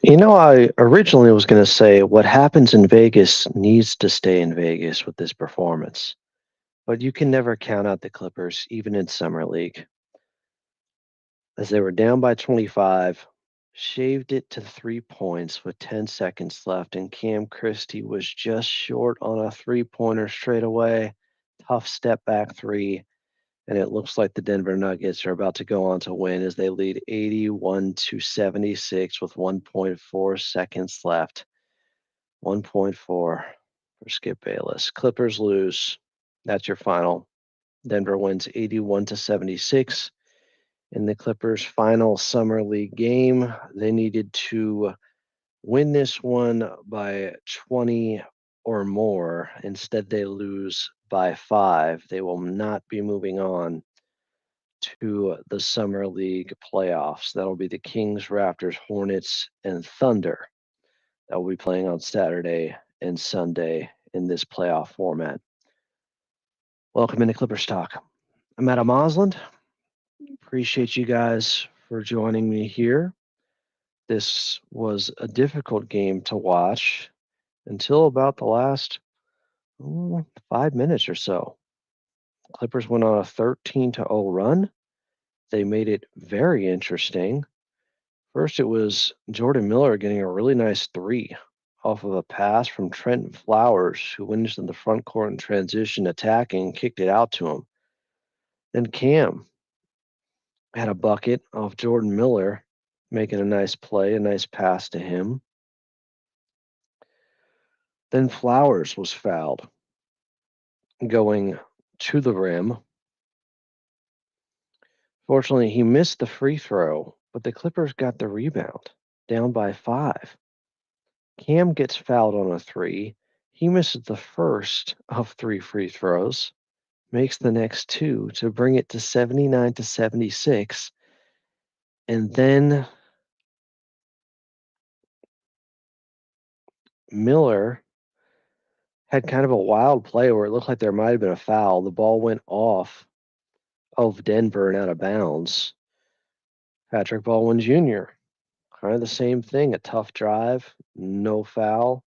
I originally was going to say what happens in Vegas needs to stay in Vegas with this performance, but you can never count out the Clippers, even in Summer League, as they were down by 25, shaved it to 3 points with 10 seconds left, and Cam Christie was just short on a three-pointer straight away. Tough step back three, and it looks like the Denver Nuggets are about to go on to win as they lead 81 to 76 with 1.4 seconds left. 1.4 for Skip Bayless. Clippers lose. That's your final. Denver wins 81 to 76 in the Clippers' final summer league game. They needed to win this one by 20 or more. Instead, they lose by 5. They will not be moving on to the summer league playoffs. That'll be the Kings, Raptors, Hornets, and Thunder that will be playing on Saturday and Sunday in this playoff format. Welcome into Clippers Talk. I'm Adam Osland. Appreciate you guys for joining me here. This was a difficult game to watch until about the last 5 minutes or so. Clippers went on a 13-0 run. They made it very interesting. First, it was Jordan Miller getting a really nice three off of a pass from Trenton Flowers, who went into the front court in transition attacking, kicked it out to him. Then Cam had a bucket off Jordan Miller, making a nice play, a nice pass to him. Then Flowers was fouled, going to the rim. Fortunately, he missed the free throw, but the Clippers got the rebound, down by 5. Cam gets fouled on a three. He misses the first of 3 free throws, makes the next 2 to bring it to 79 to 76. And then Miller had kind of a wild play where it looked like there might have been a foul. The ball went off of Denver and out of bounds. Patrick Baldwin Jr., kind of the same thing, a tough drive, no foul.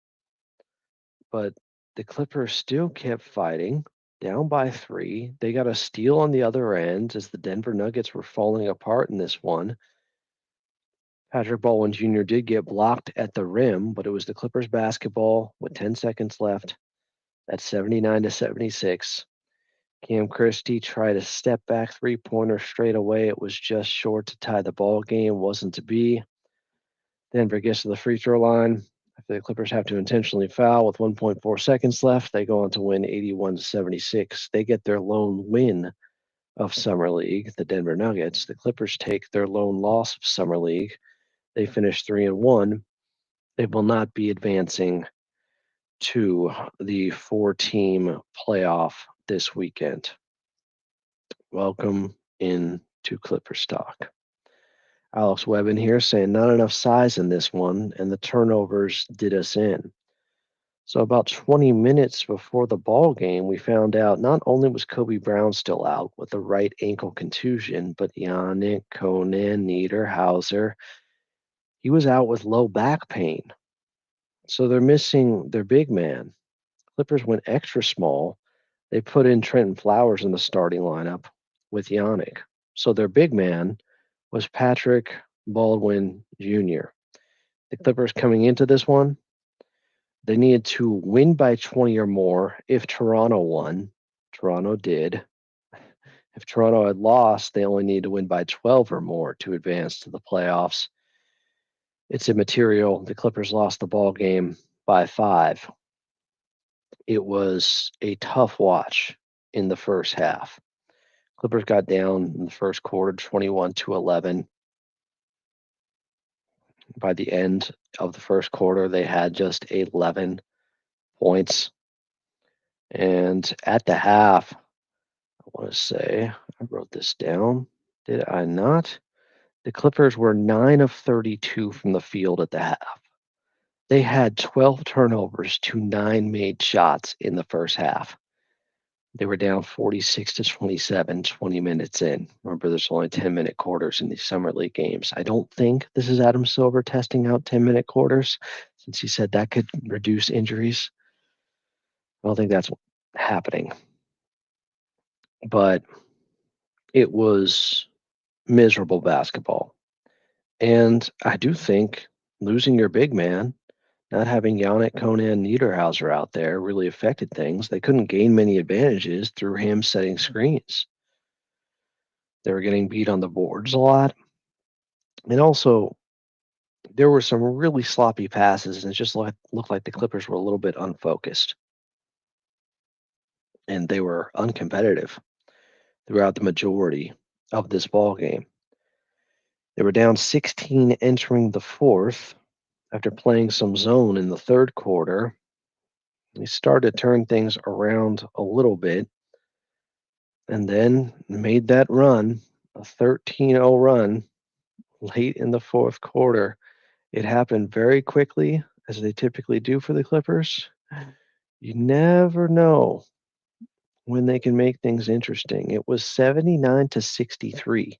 But the Clippers still kept fighting, down by 3. They got a steal on the other end as the Denver Nuggets were falling apart in this one. Patrick Baldwin Jr. did get blocked at the rim, but it was the Clippers basketball with 10 seconds left at 79 to 76. Cam Christie tried a step back three-pointer straight away. It was just short to tie the ball game. Wasn't to be. Denver gets to the free throw line. After the Clippers have to intentionally foul with 1.4 seconds left, they go on to win 81 to 76. They get their lone win of Summer League, the Denver Nuggets. The Clippers take their lone loss of Summer League. They finish 3-1. They will not be advancing to the 4-team playoff this weekend. Welcome in to Clippers Talk. Alex Webb in here saying not enough size in this one, and the turnovers did us in. So about 20 minutes before the ball game, we found out not only was Kobe Brown still out with a right ankle contusion, but Yannick, Conan, Niederhauser, he was out with low back pain. So they're missing their big man. Clippers went extra small. They put in Trenton Flowers in the starting lineup with Yannick. So their big man was Patrick Baldwin Jr. The Clippers coming into this one, they needed to win by 20 or more if Toronto won. Toronto did. If Toronto had lost, they only needed to win by 12 or more to advance to the playoffs. It's immaterial. The Clippers lost the ball game by 5. It was a tough watch in the first half. Clippers got down in the first quarter 21 to 11. By the end of the first quarter, they had just 11 points. And at the half, I want to say, I wrote this down. Did I not? The Clippers were 9 of 32 from the field at the half. They had 12 turnovers to 9 made shots in the first half. They were down 46-27, 20 minutes in. Remember, there's only 10-minute quarters in these summer league games. I don't think this is Adam Silver testing out 10-minute quarters, since he said that could reduce injuries. I don't think that's happening. But it was miserable basketball. And I do think losing your big man, not having Yannick Conan Niederhauser out there really affected things. They couldn't gain many advantages through him setting screens. They were getting beat on the boards a lot. And also, there were some really sloppy passes, and it just looked like the Clippers were a little bit unfocused. And they were uncompetitive throughout the majority of this ball game. They were down 16 entering the fourth after playing some zone in the third quarter. They started to turn things around a little bit and then made that run, a 13-0 run late in the fourth quarter. It happened very quickly, as they typically do for the Clippers. You never know when they can make things interesting. It was 79-63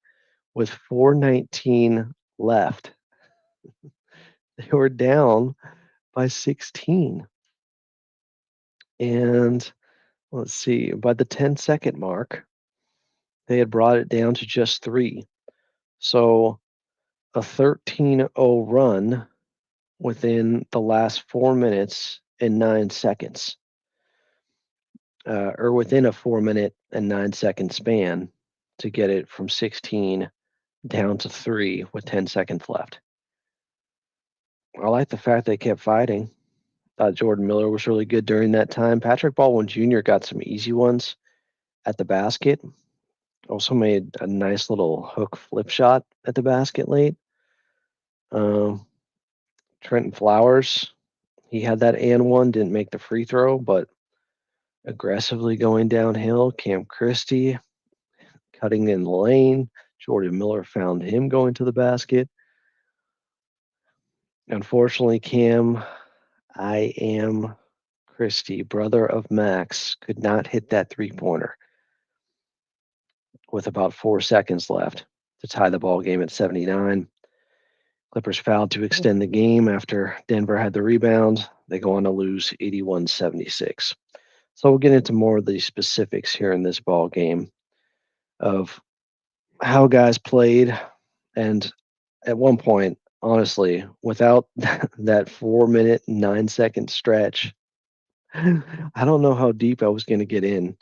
with 4:19 left. They were down by 16. And let's see, by the 10-second mark, they had brought it down to just 3. So a 13-0 run within the last 4 minutes and 9 seconds, or within a 4-minute and 9-second span to get it from 16 down to 3 with 10 seconds left. I like the fact they kept fighting. Thought Jordan Miller was really good during that time. Patrick Baldwin Jr. got some easy ones at the basket. Also made a nice little hook flip shot at the basket late. Trenton Flowers, he had that and one, didn't make the free throw, but aggressively going downhill. Cam Christie cutting in the lane. Jordan Miller found him going to the basket. Unfortunately, Cam, I am Christie, brother of Max, could not hit that three-pointer with about 4 seconds left to tie the ball game at 79. Clippers fouled to extend the game after Denver had the rebound. They go on to lose 81-76. So we'll get into more of the specifics here in this ball game of how guys played. And at one point, honestly, without that 4-minute, 9-second stretch, I don't know how deep I was going to get in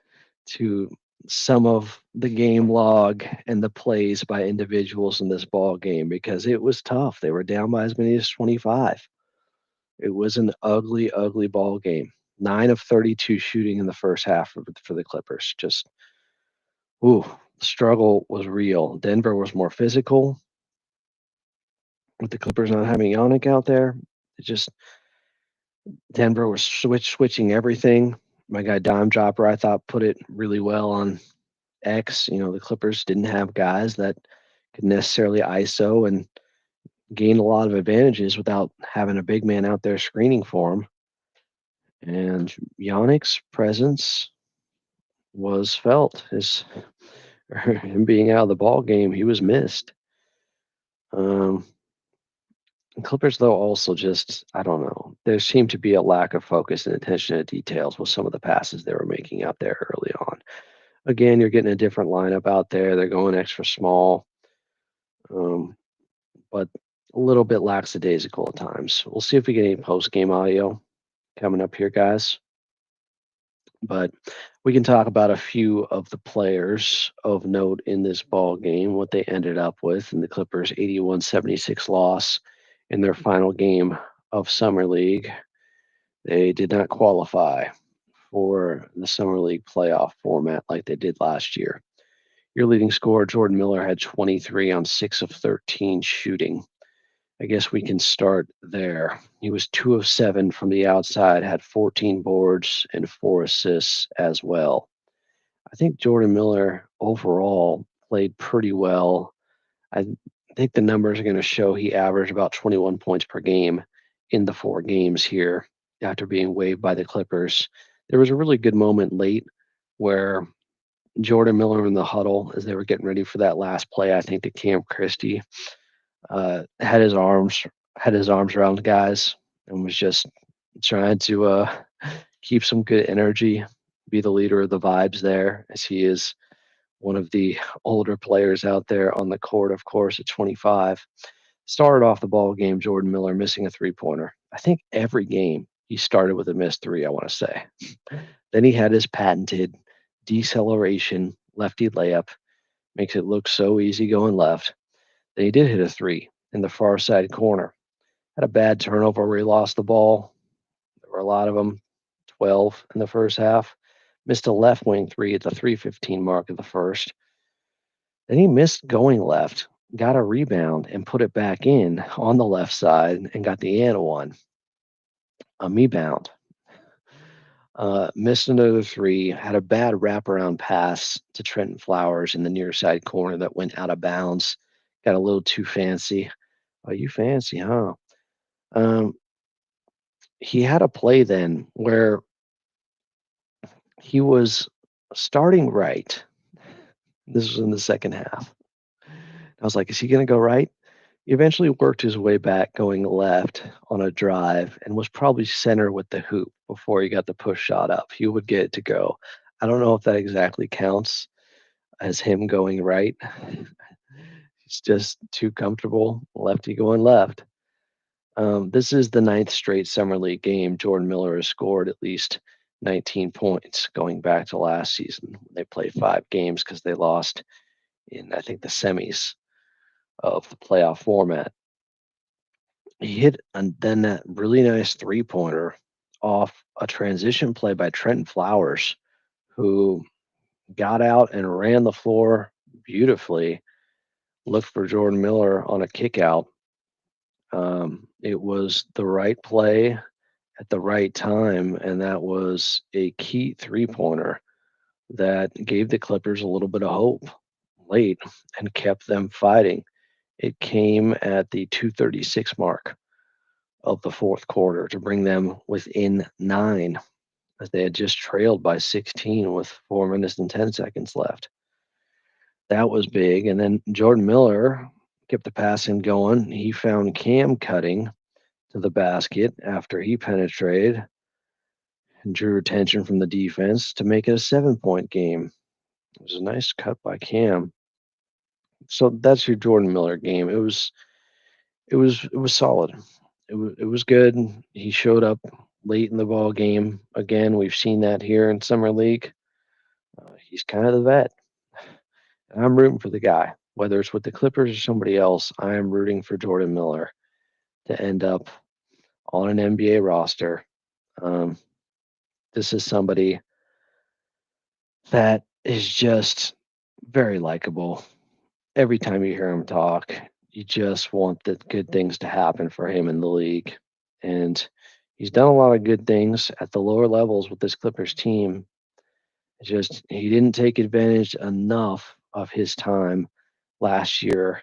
to some of the game log and the plays by individuals in this ball game, because it was tough. They were down by as many as 25. It was an ugly, ugly ball game. 9 of 32 shooting in the first half for the Clippers. Just, ooh, the struggle was real. Denver was more physical with the Clippers not having Yannick out there. It just, Denver was switching everything. My guy Dime Dropper, I thought, put it really well on X. You know, the Clippers didn't have guys that could necessarily ISO and gain a lot of advantages without having a big man out there screening for them. And Yannick's presence was felt. Him being out of the ball game, he was missed. Clippers, though, also just, I don't know. There seemed to be a lack of focus and attention to details with some of the passes they were making out there early on. Again, you're getting a different lineup out there. They're going extra small, but a little bit lackadaisical at times. We'll see if we get any post-game audio coming up here, guys. But we can talk about a few of the players of note in this ball game, what they ended up with in the Clippers' 81-76 loss in their final game of Summer League. They did not qualify for the Summer League playoff format like they did last year. Your leading scorer, Jordan Miller, had 23 on 6 of 13 shooting. I guess we can start there. He was 2 of 7 from the outside, had 14 boards and 4 assists as well. I think Jordan Miller overall played pretty well. I think the numbers are going to show he averaged about 21 points per game in the 4 games here after being waived by the Clippers. There was a really good moment late where Jordan Miller in the huddle as they were getting ready for that last play, I think to Cam Christie, had his arms around the guys and was just trying to keep some good energy, be the leader of the vibes there, as he is one of the older players out there on the court, of course, at 25. Started off the ball game, Jordan Miller missing a three-pointer. I think every game he started with a missed three, I want to say. Then he had his patented deceleration lefty layup, makes it look so easy going left. Then he did hit a three in the far side corner. Had a bad turnover where he lost the ball. There were a lot of them, 12 in the first half. Missed a left wing three at the 3:15 mark of the first. Then he missed going left, got a rebound and put it back in on the left side and got the and one. A me bound. Missed another three, had a bad wraparound pass to Trenton Flowers in the near side corner that went out of bounds. Got a little too fancy. Oh, you fancy, huh? Um, he had a play then where he was starting right. This was in the second half. I was like, is he going to go right? He eventually worked his way back going left on a drive and was probably center with the hoop before he got the push shot up. He would get it to go. I don't know if that exactly counts as him going right. He's just too comfortable, lefty going left. This is the ninth straight Summer League game Jordan Miller has scored at least 19 points going back to last season. They played 5 games because they lost in, I think, the semis of the playoff format. He hit and then that really nice three-pointer off a transition play by Trenton Flowers, who got out and ran the floor beautifully, looked for Jordan Miller on a kick out. It was the right play at the right time, and that was a key three-pointer that gave the Clippers a little bit of hope late and kept them fighting. It came at the 2:36 mark of the fourth quarter to bring them within 9 as they had just trailed by 16 with 4 minutes and 10 seconds left. That was big. And then Jordan Miller kept the passing going. He found Cam cutting to the basket after he penetrated and drew attention from the defense to make it a 7-point game. It was a nice cut by Cam. So that's your Jordan Miller game. It was solid. It was good. He showed up late in the ball game. Again, we've seen that here in summer league. He's kind of the vet. And I'm rooting for the guy, whether it's with the Clippers or somebody else. I am rooting for Jordan Miller to end up on an NBA roster. Um, this is somebody that is just very likable. Every time you hear him talk, you just want the good things to happen for him in the league. And he's done a lot of good things at the lower levels with this Clippers team. It's just he didn't take advantage enough of his time last year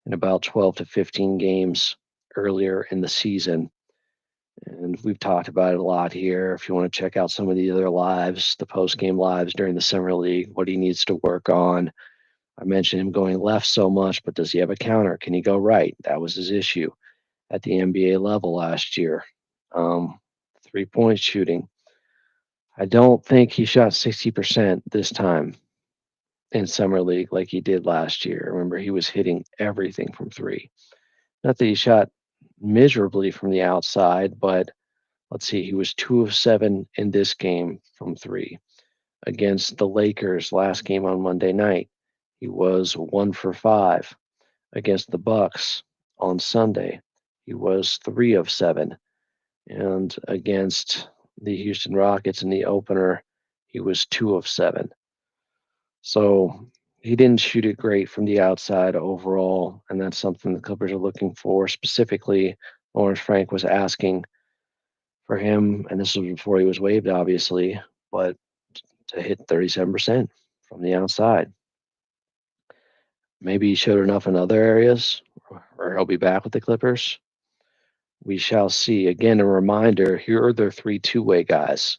in about 12 to 15 games earlier in the season. And we've talked about it a lot here. If you want to check out some of the other lives, the post game lives during the summer league, what he needs to work on. I mentioned him going left so much, but does he have a counter? Can he go right? That was his issue at the NBA level last year. 3-point shooting. I don't think he shot 60% this time in summer league like he did last year. Remember, he was hitting everything from three. Not that he shot miserably from the outside, but let's see, he was 2 of 7 in this game from three. Against the Lakers last game on Monday night, he was 1 for 5. Against the Bucks on Sunday, he was 3 of 7. And against the Houston Rockets in the opener, he was 2 of 7. So he didn't shoot it great from the outside overall, and that's something the Clippers are looking for. Specifically, Lawrence Frank was asking for him, and this was before he was waived, obviously, but to hit 37% from the outside. Maybe he showed enough in other areas, or he'll be back with the Clippers. We shall see. Again, a reminder, here are their 3 two-way guys.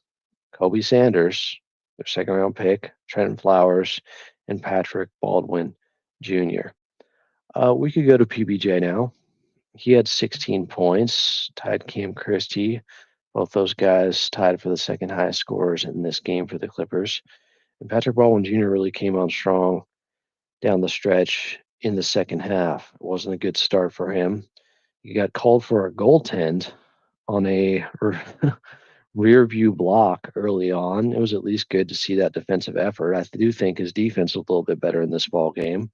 Kobe Sanders, their second round pick, Trenton Flowers, and Patrick Baldwin Jr. We could go to PBJ now. He had 16 points, tied Cam Christie. Both those guys tied for the second highest scores in this game for the Clippers. And Patrick Baldwin Jr. really came on strong down the stretch in the second half. It wasn't a good start for him. He got called for a goaltend on a rear view block early on. It was at least good to see that defensive effort. I do think his defense was a little bit better in this ball game.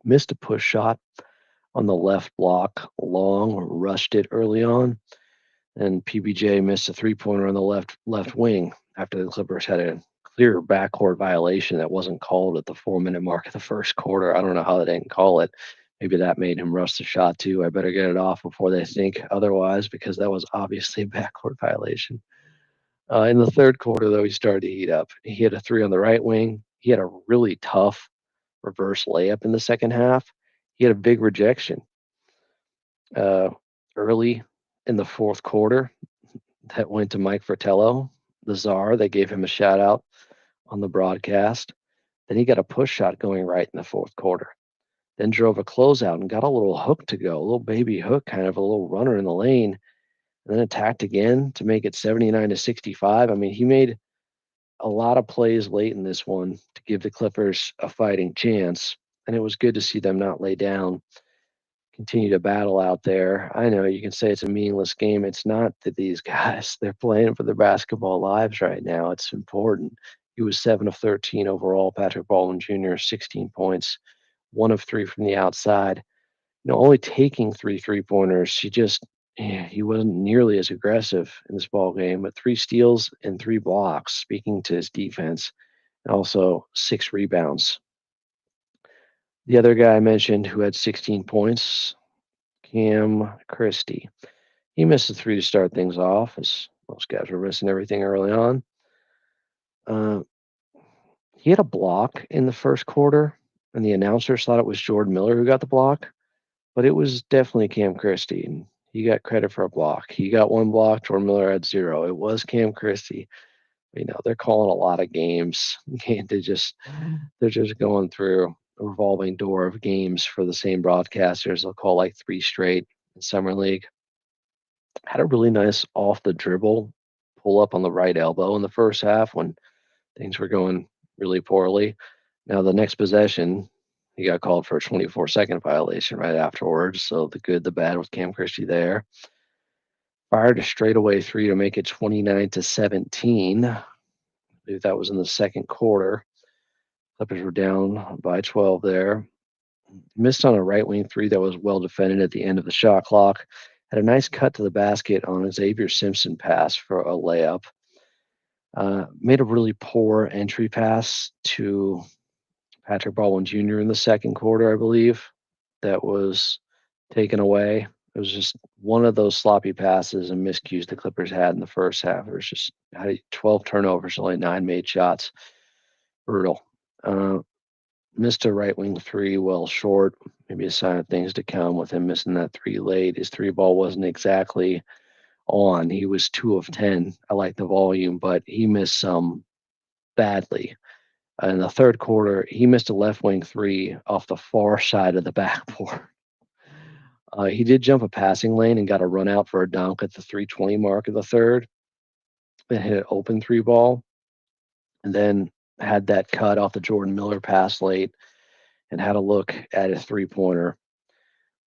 Missed a push shot on the left block, long, rushed it early on, and PBJ missed a three-pointer on the left wing after the Clippers had a clear backcourt violation that wasn't called at the 4-minute mark of the first quarter. I don't know how they didn't call it. Maybe that made him rush the shot too. I better get it off before they think otherwise, because that was obviously a backcourt violation. In the third quarter, though, he started to heat up. He hit a three on the right wing. He had a really tough reverse layup in the second half. He had a big rejection uh, early in the fourth quarter that went to Mike Fratello, the czar. They gave him a shout out on the broadcast. Then he got a push shot going right in the fourth quarter. Then drove a closeout and got a little hook to go, a little baby hook, kind of a little runner in the lane, and then attacked again to make it 79-65. I mean, he made a lot of plays late in this one to give the Clippers a fighting chance, and it was good to see them not lay down, continue to battle out there. I know you can say it's a meaningless game. It's not to these guys. They're playing for their basketball lives right now. It's important. He was 7 of 13 overall. Patrick Baldwin Jr., 16 points, 1 of 3 from the outside. Only taking three-pointers. He wasn't nearly as aggressive in this ball game, but 3 steals and 3 blocks, speaking to his defense, and also 6 rebounds. The other guy I mentioned who had 16 points, Cam Christie. He missed a 3 to start things off, as most guys were missing everything early on. Uh, he had a block in the first quarter, and the announcers thought it was Jordan Miller who got the block, but it was definitely Cam Christie, and he got credit for a block. He got 1 block, Jordan Miller had 0. It was Cam Christie. They're calling a lot of games. They're just going through a revolving door of games for the same broadcasters. They'll call like 3 straight in summer league. Had a really nice off the dribble pull up on the right elbow in the first half when things were going really poorly. Now the next possession, he got called for a 24-second violation right afterwards. So the good, the bad with Cam Christie there. Fired a straightaway 3 to make it 29-17. I believe that was in the second quarter. Clippers were down by 12 there. Missed on a right wing 3 that was well defended at the end of the shot clock. Had a nice cut to the basket on a Xavier Simpson pass for a layup. Made a really poor entry pass to Patrick Baldwin Jr. in the second quarter, I believe, that was taken away. It was just one of those sloppy passes and miscues the Clippers had in the first half. It was just 12 turnovers, only 9 made shots. Brutal. Missed a right wing 3 well short. Maybe a sign of things to come with him missing that 3 late. His 3 ball wasn't exactly on. He was 2 of 10. I like the volume, but he missed some badly. In the third quarter, he missed a left wing 3 off the far side of the backboard. He did jump a passing lane and got a run out for a dunk at the 3:20 mark of the third and hit an open 3 ball, and then had that cut off the Jordan Miller pass late and had a look at a 3-pointer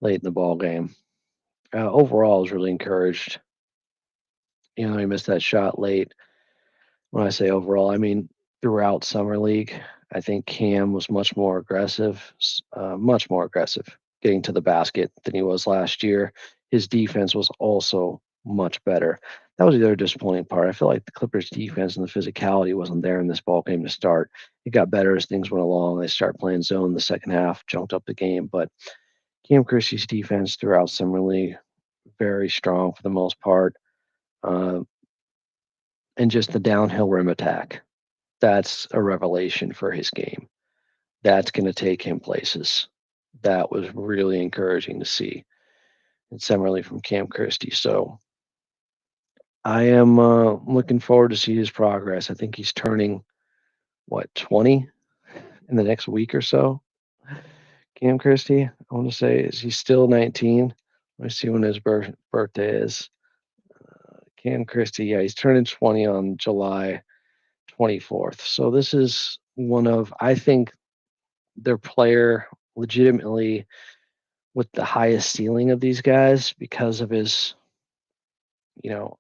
late in the ball game. Overall, I was really encouraged. He missed that shot late. When I say overall, I mean throughout summer league. I think Cam was much more aggressive getting to the basket than he was last year. His defense was also much better. That was the other disappointing part. I feel like the Clippers' defense and the physicality wasn't there in this ball game to start. It got better as things went along. They started playing zone in the second half, jumped up the game. But Cam Christie's defense throughout summer league, very strong for the most part. And just the downhill rim attack. That's a revelation for his game. That's going to take him places. That was really encouraging to see. And similarly from Cam Christie. So I am looking forward to see his progress. I think he's turning, what, 20 in the next week or so? Cam Christie, I want to say, is he still 19? Let me see when his birthday is. Cam Christie, yeah, he's turning 20 on July 24th. So this is one of, I think, their player legitimately with the highest ceiling of these guys because of his, you know,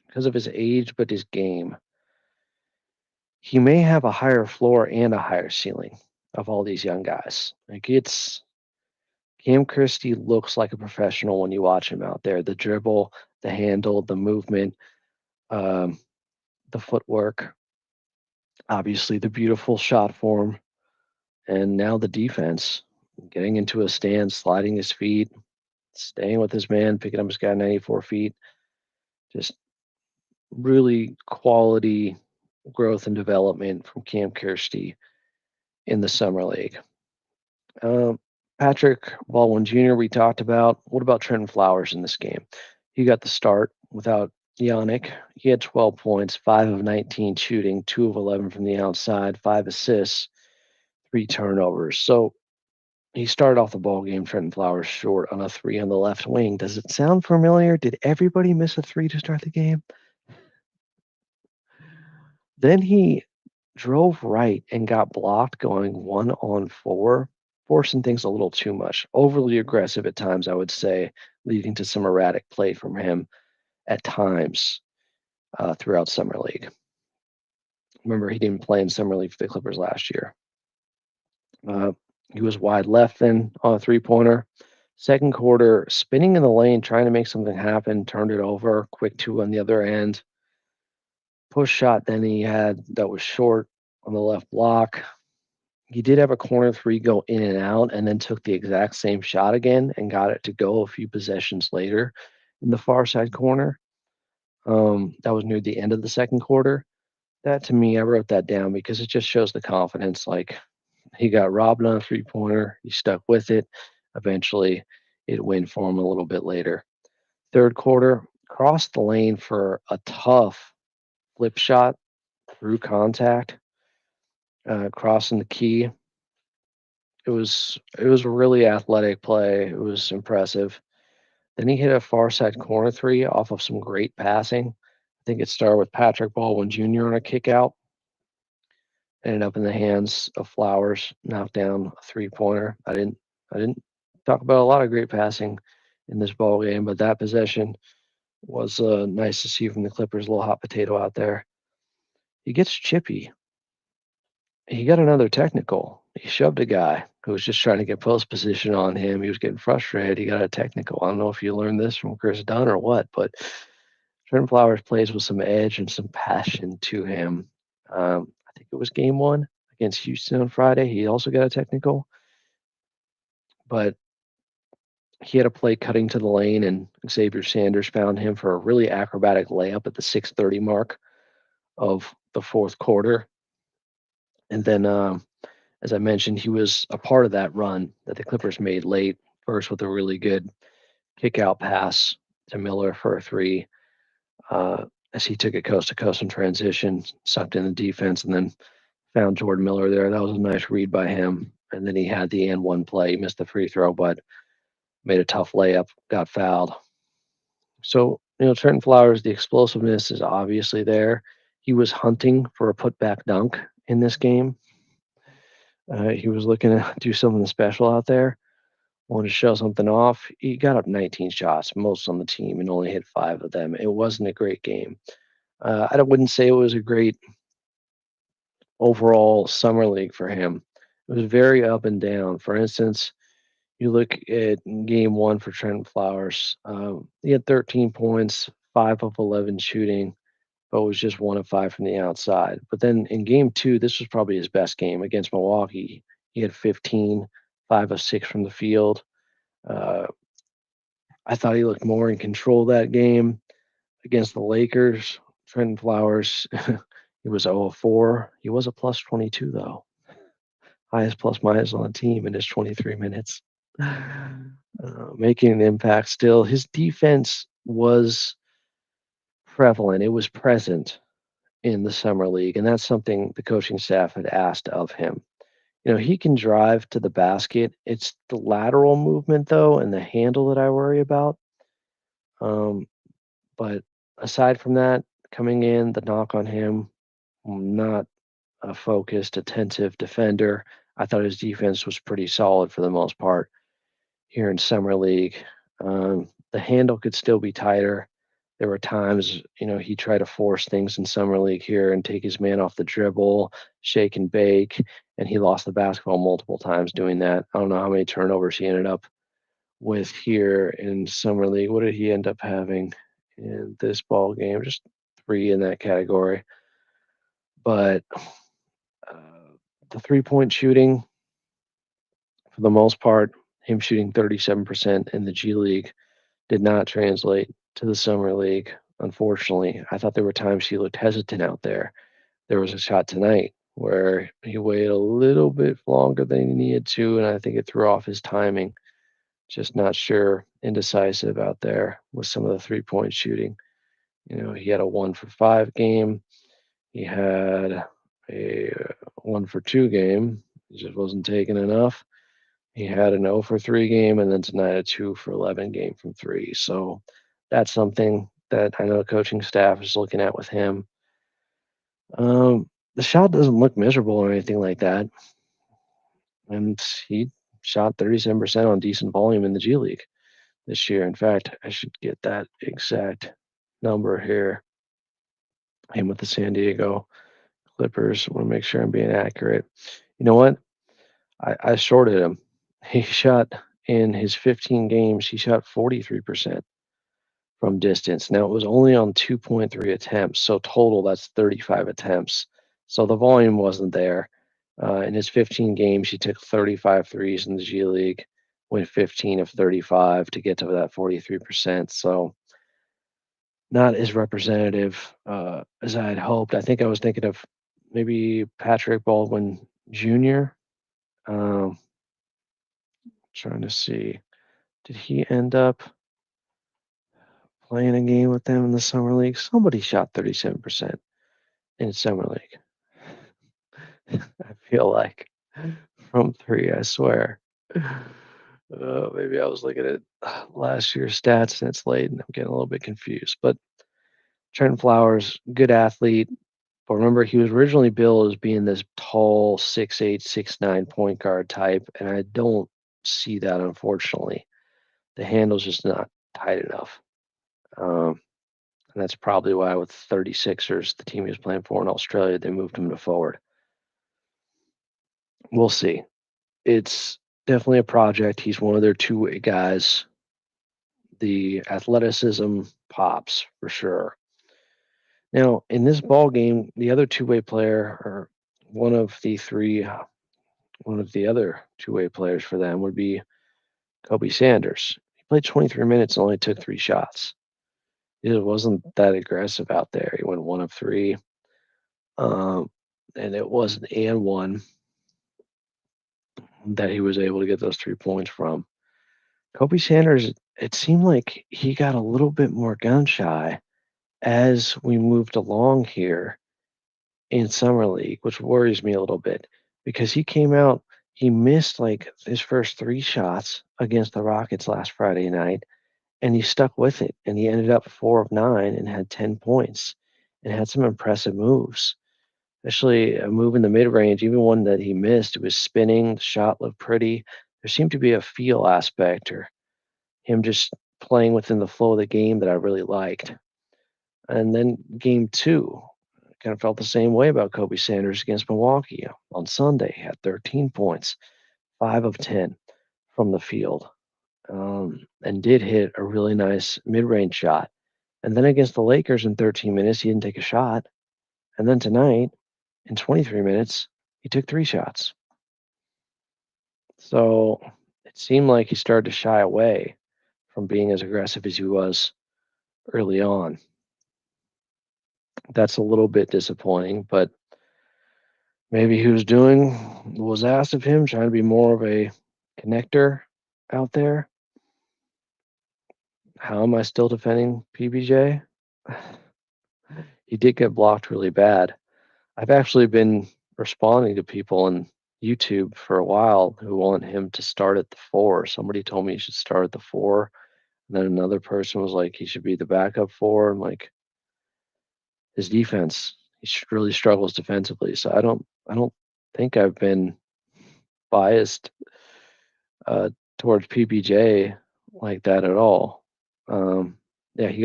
because of his age, but his game. He may have a higher floor and a higher ceiling of all these young guys. Like it's Cam Christie looks like a professional when you watch him out there. The dribble, the handle, the movement, um, the footwork, obviously the beautiful shot form, and now the defense. Getting into a stand, sliding his feet, staying with his man, picking up his guy 94 feet. Just really quality growth and development from Cam Kirsty in the summer league. Um, Patrick Baldwin Jr. We talked about. What about Trenton Flowers in this game? He got the start without Yannick. He had 12 points, 5 of 19 shooting, 2 of 11 from the outside, 5 assists, 3 turnovers. So he started off the ball game. Trenton Flowers short on a three on the left wing. Does it sound familiar? Did everybody miss a three to start the game? Then he drove right and got blocked going 1-on-4, forcing things a little too much. Overly aggressive at times, I would say, leading to some erratic play from him at times throughout Summer League. Remember, he didn't play in Summer League for the Clippers last year. Uh, he was wide left then on a three-pointer. Second quarter, spinning in the lane, trying to make something happen, turned it over. Quick two on the other end. Push shot then he had that was short on the left block. He did have a corner three go in and out, and then took the exact same shot again and got it to go a few possessions later in the far side corner. That was near the end of the second quarter. That to me, I wrote that down because it just shows the confidence. Like he got robbed on a three pointer, he stuck with it. Eventually, it went for him a little bit later. Third quarter, crossed the lane for a tough flip shot through contact, crossing the key. It was a really athletic play. It was impressive. Then he hit a far side corner three off of some great passing. I think it started with Patrick Baldwin Jr. on a kick out, ended up in the hands of Flowers, knocked down a three pointer. I didn't talk about a lot of great passing in this ball game, but that possession was nice to see from the Clippers, little hot potato out there. He gets chippy. He got another technical. He shoved a guy who was just trying to get post position on him. He was getting frustrated. He got a technical. I don't know if you learned this from Chris Dunn or what, but Trent Flowers plays with some edge and some passion to him. I think it was game one against Houston on Friday. He also got a technical, but he had a play cutting to the lane, and Xavier Sanders found him for a really acrobatic layup at the 6:30 mark of the fourth quarter. And then as I mentioned, he was a part of that run that the Clippers made late, first with a really good kick out pass to Miller for a three, as he took it coast to coast in transition, sucked in the defense, and then found Jordan Miller there. That was a nice read by him. And then he had the and one play. He missed the free throw, but made a tough layup, got fouled. So, Trenton Flowers, the explosiveness is obviously there. He was hunting for a putback dunk in this game. He was looking to do something special out there, wanted to show something off. He got up 19 shots, most on the team, and only hit 5 of them. It wasn't a great game. Wouldn't say it was a great overall summer league for him. It was very up and down. For instance, you look at game one for Trent Flowers. He had 13 points, 5 of 11 shooting, but was just 1 of 5 from the outside. But then in game two, this was probably his best game against Milwaukee. He had 15, 5 of 6 from the field. Uh, I thought he looked more in control that game against the Lakers. Trenton Flowers, he was 0 of 4. He was a plus 22, though. Highest plus minus on the team in his 23 minutes. Making an impact still. His defense was prevalent. It was present in the summer league, and that's something the coaching staff had asked of him. He can drive to the basket. It's the lateral movement though, and the handle that I worry about. Um, but aside from that, coming in, the knock on him, not a focused, attentive defender. I thought his defense was pretty solid for the most part here in summer league. The handle could still be tighter. There were times, he tried to force things in summer league here and take his man off the dribble, shake and bake, and he lost the basketball multiple times doing that. I don't know how many turnovers he ended up with here in summer league. What did he end up having in this ball game? Just three in that category. But the 3-point shooting, for the most part, him shooting 37% in the G League did not translate to the summer league. Unfortunately, I thought there were times he looked hesitant out there. There was a shot tonight where he waited a little bit longer than he needed to, and I think it threw off his timing. Just not sure, indecisive out there with some of the 3-point shooting. He had a 1 for 5 game. He had a 1 for 2 game. He just wasn't taking enough. He had an 0 for 3 game, and then tonight a 2 for 11 game from three. So that's something that I know the coaching staff is looking at with him. The shot doesn't look miserable or anything like that, and he shot 37% on decent volume in the G League this year. In fact, I should get that exact number here. Him with the San Diego Clippers. I want to make sure I'm being accurate. You know what? I shorted him. He shot in his 15 games, he shot 43% from distance. Now, it was only on 2.3 attempts, so total, that's 35 attempts. So the volume wasn't there. In his 15 games, he took 35 threes in the G League, went 15 of 35 to get to that 43%. So not as representative as I had hoped. I think I was thinking of maybe Patrick Baldwin Jr. Um, Trying to see, did he end up playing a game with them in the summer league? Somebody shot 37% in summer league. I feel like from three, I swear. Maybe I was looking at last year's stats and it's late and I'm getting a little bit confused. But Trent Flowers, good athlete. But remember, he was originally billed as being this tall 6'8", 6'9" point guard type, and I don't see that, unfortunately. The handle's just not tight enough. And that's probably why with 36ers, the team he was playing for in Australia, they moved him to forward. We'll see. It's definitely a project. He's one of their two-way guys. The athleticism pops for sure. Now, in this ball game, the other two-way player, or one of the other two-way players for them would be Kobe Sanders. He played 23 minutes and only took 3 shots. It wasn't that aggressive out there. He went 1 of 3. And it was an and one that he was able to get those 3 points from. Kobe Sanders, it seemed like he got a little bit more gun shy as we moved along here in summer league, which worries me a little bit because he came out, he missed like his first 3 shots against the Rockets last Friday night, and he stuck with it, and he ended up 4 of 9 and had 10 points and had some impressive moves. Especially a move in the mid range, even one that he missed, it was spinning. The shot looked pretty. There seemed to be a feel aspect or him just playing within the flow of the game that I really liked. And then game 2, I kind of felt the same way about Kobe Sanders against Milwaukee on Sunday. He had 13 points, 5 of 10 from the field, and did hit a really nice mid range shot. And then against the Lakers in 13 minutes, he didn't take a shot. And then tonight, in 23 minutes, he took 3 shots. So it seemed like he started to shy away from being as aggressive as he was early on. That's a little bit disappointing, but maybe he was doing what was asked of him, trying to be more of a connector out there. How am I still defending PBJ? he did get blocked really bad. I've actually been responding to people on YouTube for a while who want him to start at the 4. Somebody told me he should start at the 4, and then another person was like he should be the backup 4. I'm like, his defense, really struggles defensively. So I don't think I've been biased uh, towards PBJ like that at all. Yeah, he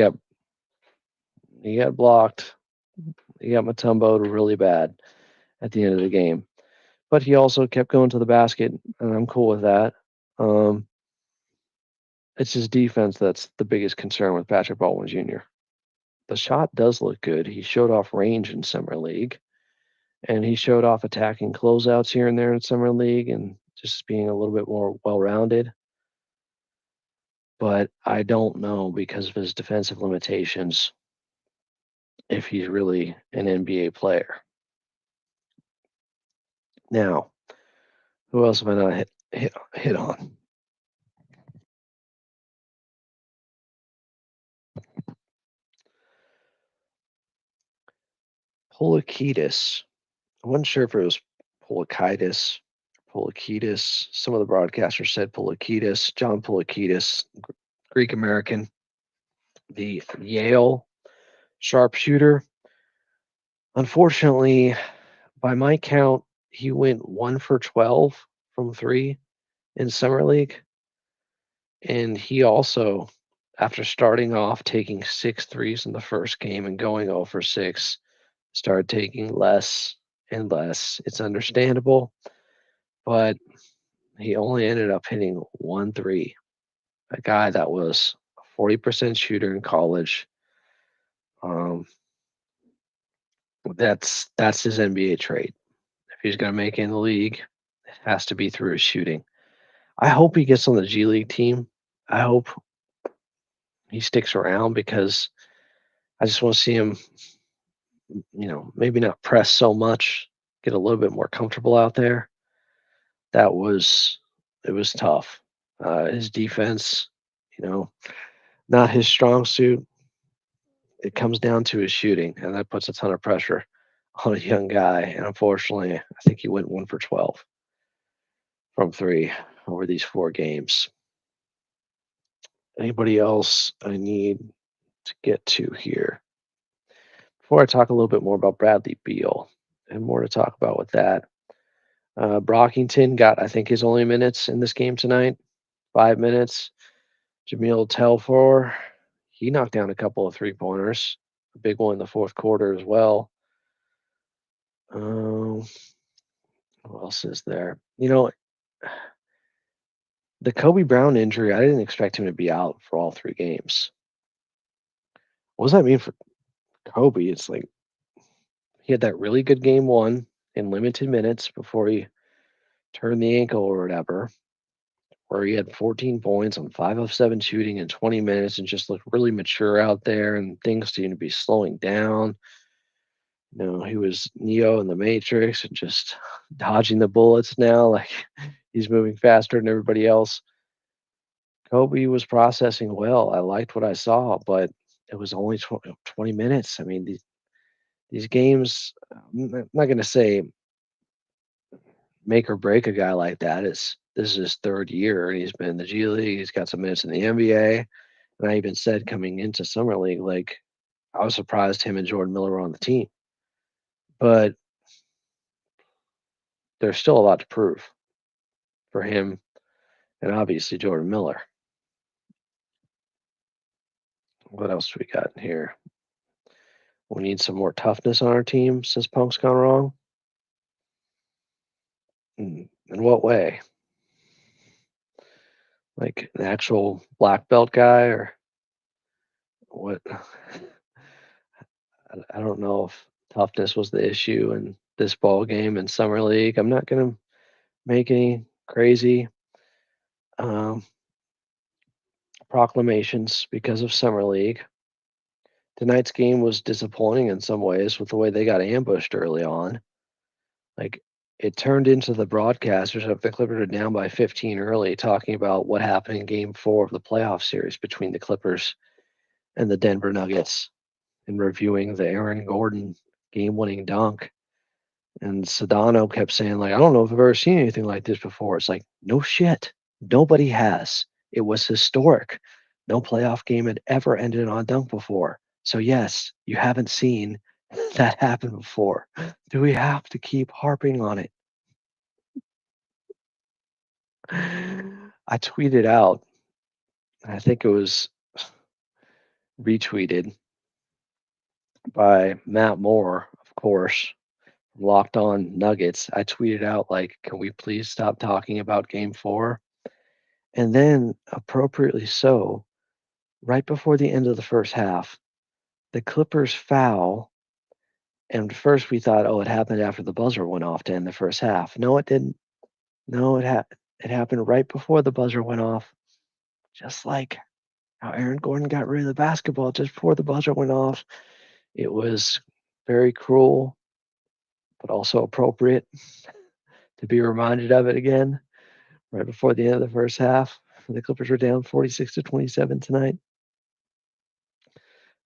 got blocked. He got Matumbo really bad at the end of the game, but he also kept going to the basket, and I'm cool with that. Um, it's his defense that's the biggest concern with Patrick Baldwin Jr. The shot does look good. He showed off range in summer league, and he showed off attacking closeouts here and there in summer league, and just being a little bit more well-rounded. But I don't know because of his defensive limitations if he's really an NBA player. Now, who else have I not hit on? Polakidis. I wasn't sure if it was Polakidis, Polakidis. Some of the broadcasters said Polakidis, John Polakidis, Greek American, the Yale sharpshooter. Unfortunately, by my count, he went 1 for 12 from 3 in summer league, and he also, after starting off taking 6 threes in the first game and going 0 for 6, started taking less and less. It's understandable, but he only ended up hitting 1 3. A guy that was a 40% shooter in college. Um, that's his NBA trait. If he's going to make it in the league, it has to be through his shooting. I hope he gets on the G League team. I hope he sticks around because I just want to see him, maybe not press so much, get a little bit more comfortable out there. It was tough. His defense, you know, not his strong suit. It comes down to his shooting, and that puts a ton of pressure on a young guy. And unfortunately, I think he went 1 for 12 from 3 over these 4 games. Anybody else I need to get to here? Before I talk a little bit more about Bradley Beal, and more to talk about with that. Brockington got, I think, his only minutes in this game tonight, 5 minutes. Jamil Telfor, he knocked down a couple of 3-pointers, a big one in the fourth quarter as well. Who else is there? The Kobe Brown injury, I didn't expect him to be out for all 3 games. What does that mean for Kobe? It's like he had that really good game 1 in limited minutes before he turned the ankle or whatever, where he had 14 points on 5 of 7 shooting in 20 minutes and just looked really mature out there, and things seemed to be slowing down. He was Neo in the Matrix and just dodging the bullets now, like he's moving faster than everybody else. Kobe was processing well. I liked what I saw, but it was only 20 minutes. I mean, these games, I'm not going to say make or break a guy like that. This is his 3rd year, and he's been in the G League. He's got some minutes in the NBA. And I even said coming into Summer League, like, I was surprised him and Jordan Miller were on the team. But there's still a lot to prove for him and obviously Jordan Miller. What else we got in here? We need some more toughness on our team since Punk's gone wrong. In what way? Like an actual black belt guy or what? I don't know if toughness was the issue in this ball game in summer league. I'm not going to make any crazy um, proclamations because of summer league. Tonight's game was disappointing in some ways with the way they got ambushed early on. Like it turned into the broadcasters of the Clippers are down by 15 early, talking about what happened in Game 4 of the playoff series between the Clippers and the Denver Nuggets. and reviewing the Aaron Gordon game-winning dunk. And Sedano kept saying, like, I don't know if I've ever seen anything like this before. It's like, no shit. Nobody has. It was historic. No playoff game had ever ended on a dunk before. So, yes, you haven't seen that happen before. Do we have to keep harping on it? I tweeted out, and I think it was retweeted by Matt Moore, of course, Locked On Nuggets. I tweeted out, like, can we please stop talking about game four? And then, appropriately so, right before the end of the first half, the Clippers foul. And first we thought, oh, it happened after the buzzer went off to end the first half. No, it didn't. No, it happened right before the buzzer went off. Just like how Aaron Gordon got rid of the basketball just before the buzzer went off. It was very cruel, but also appropriate to be reminded of it again right before the end of the first half. The Clippers were down 46-27 tonight.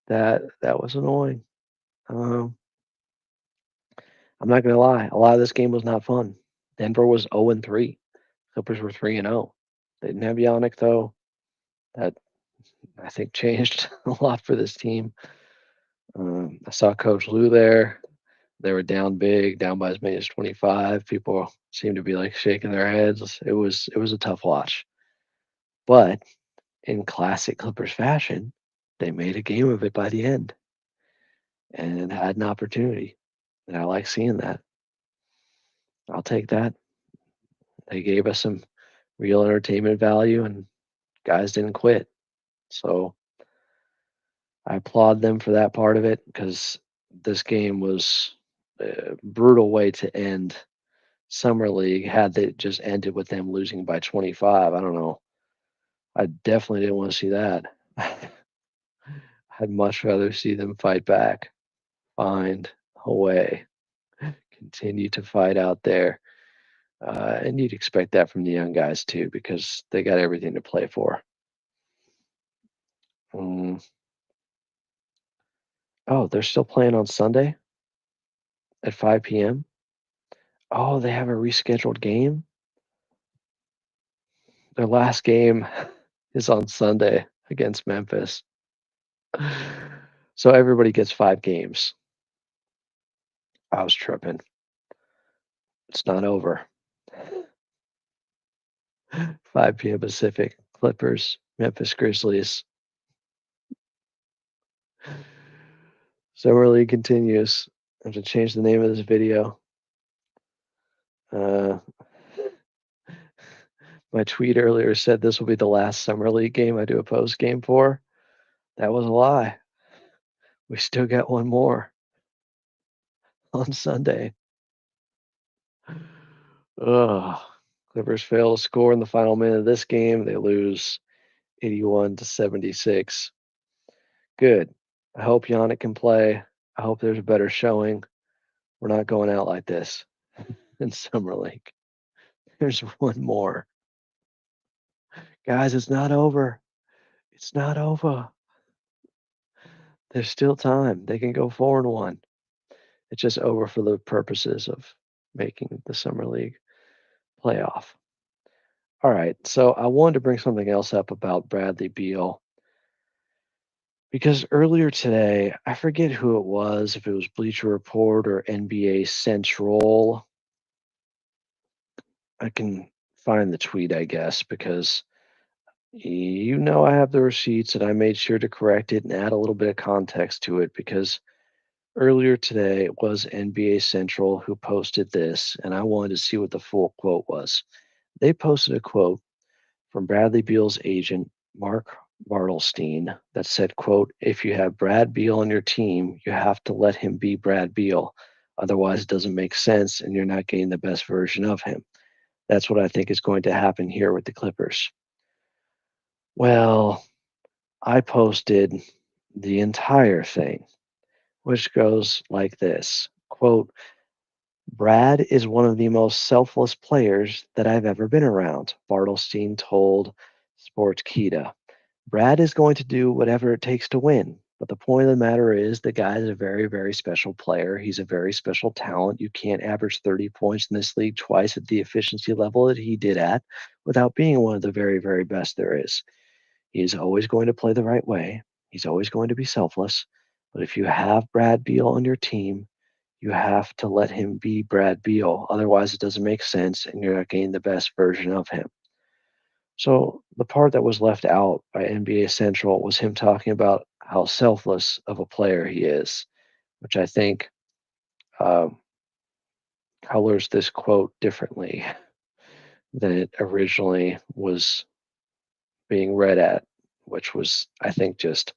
That was annoying. Um, I'm not gonna lie, a lot of this game was not fun. Denver was 0-3. Clippers were 3-0. They didn't have Yannick though. That I think changed a lot for this team. I saw Coach Lou there. They were down big, down by as many as 25. People seemed to be like shaking their heads. It was a tough watch. But in classic Clippers fashion, they made a game of it by the end and had an opportunity. And I like seeing that. I'll take that. They gave us some real entertainment value and guys didn't quit. So I applaud them for that part of it because this game was a brutal way to end summer league. Had they just ended with them losing by 25, I don't know. I definitely didn't want to see that. I'd much rather see them fight back, find a way, continue to fight out there. And you'd expect that from the young guys too, because they got everything to play for. Mm. Oh, they're still playing on Sunday at 5 p.m. Oh, they have a rescheduled game. Their last game is on Sunday against Memphis. So everybody gets 5 games. I was tripping. It's not over. 5 p.m. Pacific. Clippers, Memphis Grizzlies. Summer League continues. I have to change the name of this video. Uh, my tweet earlier said this will be the last Summer League game I do a post game for. That was a lie. We still got one more on Sunday. Ugh. Clippers fail to score in the final minute of this game. They lose 81-76. Good. I hope Yannick can play. I hope there's a better showing. We're not going out like this in Summer League. There's one more. Guys, it's not over. It's not over. There's still time. They can go 4-1. It's just over for the purposes of making the Summer League playoff. All right. So I wanted to bring something else up about Bradley Beal because earlier today, I forget who it was, if it was Bleacher Report or NBA Central. I can find the tweet, I guess, because I have the receipts and I made sure to correct it and add a little bit of context to it because earlier today it was NBA Central who posted this, and I wanted to see what the full quote was. They posted a quote from Bradley Beal's agent, Mark Bartelstein, that said, quote, if you have Brad Beal on your team, you have to let him be Brad Beal. Otherwise, it doesn't make sense and you're not getting the best version of him. That's what I think is going to happen here with the Clippers. Well, I posted the entire thing, which goes like this, quote, Brad is one of the most selfless players that I've ever been around, Bartelstein told Sportskeeda. Brad is going to do whatever it takes to win. But the point of the matter is the guy is a very, very special player. He's a very special talent. You can't average 30 points in this league twice at the efficiency level that he did at without being one of the very, very best there is. He's always going to play the right way. He's always going to be selfless. But if you have Brad Beal on your team, you have to let him be Brad Beal. Otherwise, it doesn't make sense and you're not getting the best version of him. So the part that was left out by NBA Central was him talking about how selfless of a player he is, which I think um, colors this quote differently than it originally was being read at, which was, I think, just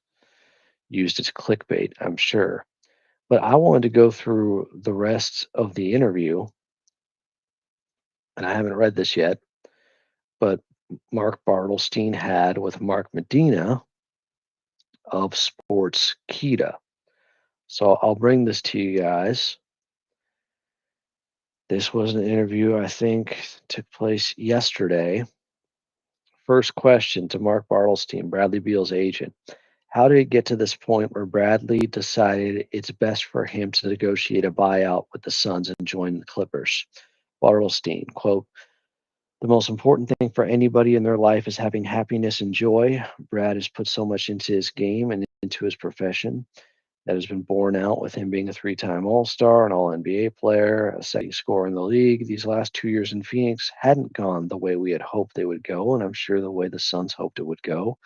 used as clickbait, I'm sure. But I wanted to go through the rest of the interview, and I haven't read this yet, but Mark Bartlestein had with Mark Medina of Sports Kita. So I'll bring this to you guys. This was an interview I think took place yesterday. First question to Mark Bartlestein, Bradley Beal's agent. How did it get to this point where Bradley decided it's best for him to negotiate a buyout with the Suns and join the Clippers? Bartlestein, quote, the most important thing for anybody in their life is having happiness and joy. Brad has put so much into his game and into his profession that has been borne out with him being a three-time All-Star, an All-NBA player, a second scorer in the league. These last 2 years in Phoenix hadn't gone the way we had hoped they would go, and I'm sure the way the Suns hoped it would go.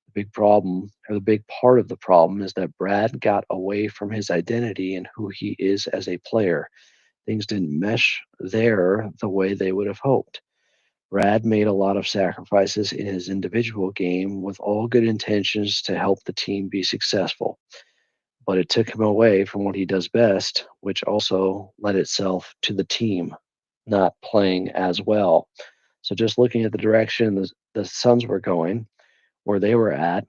The big problem, or the big part of the problem, is that Brad got away from his identity and who he is as a player. Things didn't mesh there the way they would have hoped. Brad made a lot of sacrifices in his individual game with all good intentions to help the team be successful, but it took him away from what he does best, which also led itself to the team not playing as well. So just looking at the direction the Suns were going, where they were at,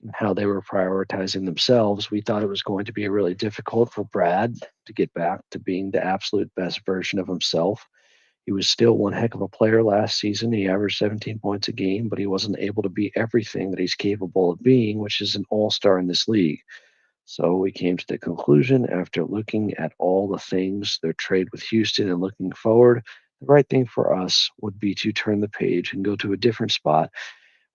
and how they were prioritizing themselves, we thought it was going to be really difficult for Brad to get back to being the absolute best version of himself. He was still one heck of a player last season. He averaged 17 points a game, but he wasn't able to be everything that he's capable of being, which is an all-star in this league. So we came to the conclusion after looking at all the things, their trade with Houston and looking forward, the right thing for us would be to turn the page and go to a different spot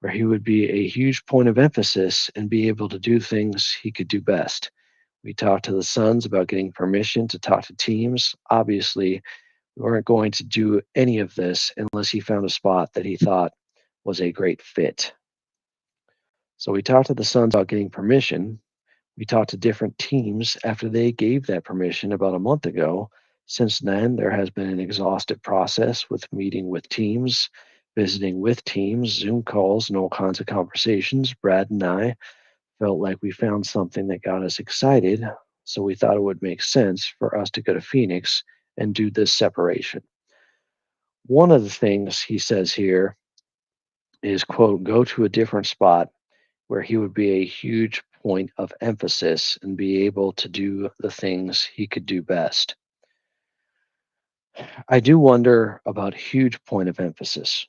where he would be a huge point of emphasis and be able to do things he could do best. We talked to the Suns about getting permission to talk to teams. Obviously, we weren't going to do any of this unless he found a spot that he thought was a great fit. So we talked to the Suns about getting permission. We talked to different teams after they gave that permission about a month ago. Since then, there has been an exhaustive process with meeting with teams, visiting with teams, Zoom calls, and all kinds of conversations. Brad and I felt like we found something that got us excited, so we thought it would make sense for us to go to Phoenix and do this separation. One of the things he says here is, quote, go to a different spot where he would be a huge point of emphasis and be able to do the things he could do best. I do wonder about huge point of emphasis.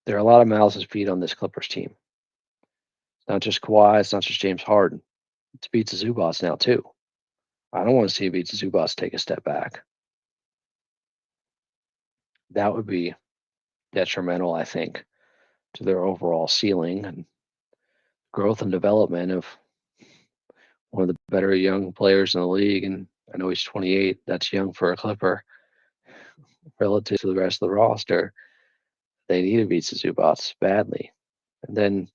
There are a lot of mouths to feed on this Clippers team. It's not just Kawhi, it's not just James Harden. It's Beats Zubats now too. I don't want to see Beats Zubats take a step back. That would be detrimental, I think, to their overall ceiling and growth and development of one of the better young players in the league. And I know he's 28. That's young for a Clipper relative to the rest of the roster. They need to beat Zubats badly. And then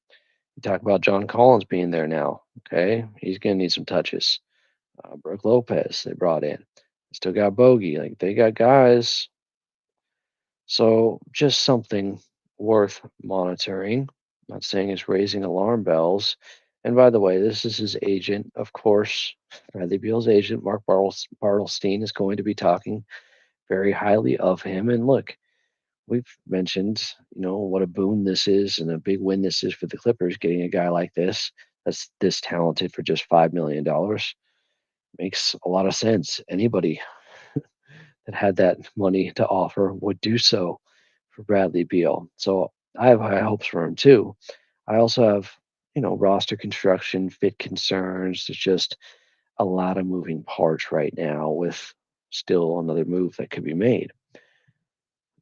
you talk about John Collins being there now. Okay, he's going to need some touches. Brooke Lopez they brought in. Still got Bogey. Like they got guys. So just something worth monitoring. Not saying it's raising alarm bells. And by the way, this is his agent, of course. Bradley Beal's agent, Mark Bartlestein, is going to be talking very highly of him. And look, we've mentioned, what a boon this is and a big win this is for the Clippers getting a guy like this that's this talented for just $5 million. Makes a lot of sense. Anybody that had that money to offer would do so for Bradley Beal. So I have high hopes for him too. I also have, roster construction, fit concerns. There's just a lot of moving parts right now with still another move that could be made.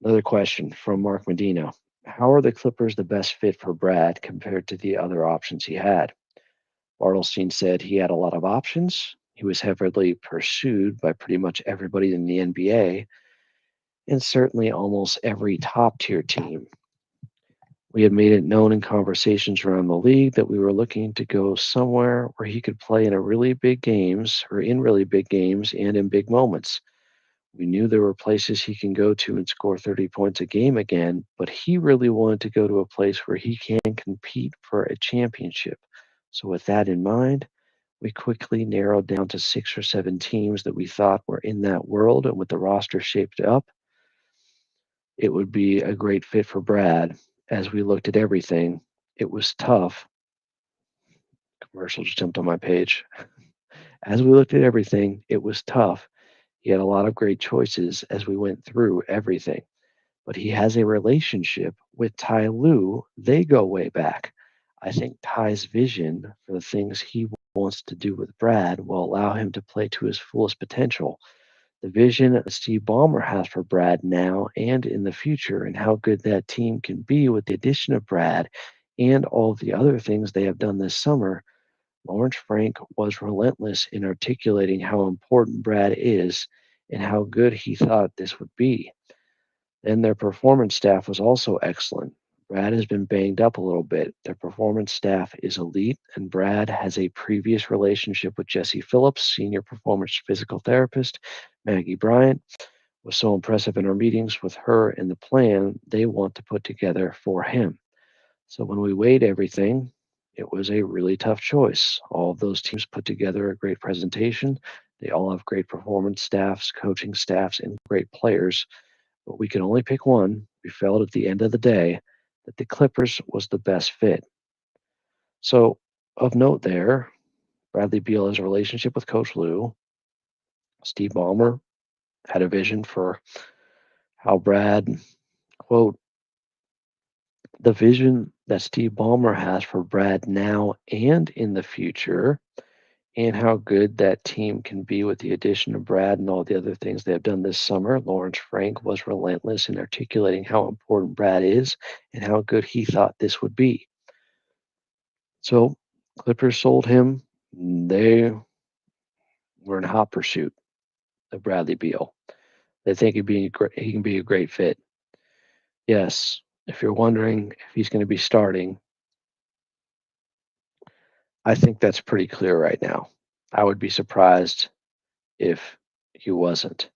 Another question from Mark Medina. How are the Clippers the best fit for Brad compared to the other options he had? Bartelstein said he had a lot of options. He was heavily pursued by pretty much everybody in the NBA and certainly almost every top tier team. We had made it known in conversations around the league that we were looking to go somewhere where he could play in a really big games or in really big games and in big moments. We knew there were places he can go to and score 30 points a game again, but he really wanted to go to a place where he can compete for a championship. So, with that in mind, we quickly narrowed down to 6 or 7 teams that we thought were in that world. And with the roster shaped up, it would be a great fit for Brad. As we looked at everything, it was tough. Commercial just jumped on my page. As we looked at everything, it was tough. He had a lot of great choices as we went through everything, but he has a relationship with Ty Lue. They go way back. I think Ty's vision for the things he wants to do with Brad will allow him to play to his fullest potential. The vision that Steve Ballmer has for Brad now and in the future, and how good that team can be with the addition of Brad and all of the other things they have done this summer. Lawrence Frank was relentless in articulating how important Brad is and how good he thought this would be. And their performance staff was also excellent. Brad has been banged up a little bit. Their performance staff is elite, and Brad has a previous relationship with Jesse Phillips, senior performance physical therapist. Maggie Bryant was so impressive in our meetings with her and the plan they want to put together for him. So when we weighed everything, it was a really tough choice. All of those teams put together a great presentation. They all have great performance staffs, coaching staffs, and great players, but we could only pick one. We felt at the end of the day that the Clippers was the best fit. So, of note there, Bradley Beal has a relationship with Coach Lou. Steve Ballmer had a vision for how Brad, quote, the vision that Steve Ballmer has for Brad now and in the future, and how good that team can be with the addition of Brad and all the other things they have done this summer. Lawrence Frank was relentless in articulating how important Brad is and how good he thought this would be. So, Clippers sold him. They were in hot pursuit of Bradley Beal. They think he can be a great fit. Yes, if you're wondering if he's going to be starting, I think that's pretty clear right now. I would be surprised if he wasn't.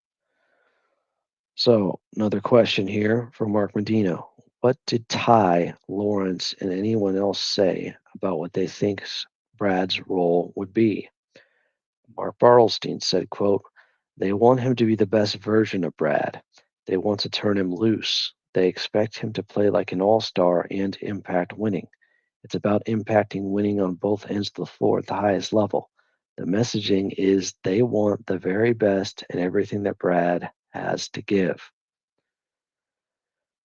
So, another question here from Mark Medina. What did Ty, Lawrence, and anyone else say about what they think Brad's role would be? Mark Bartelstein said, quote, they want him to be the best version of Brad. They want to turn him loose. They expect him to play like an all-star and impact winning. It's about impacting winning on both ends of the floor at the highest level. The messaging is they want the very best in everything that Brad has to give.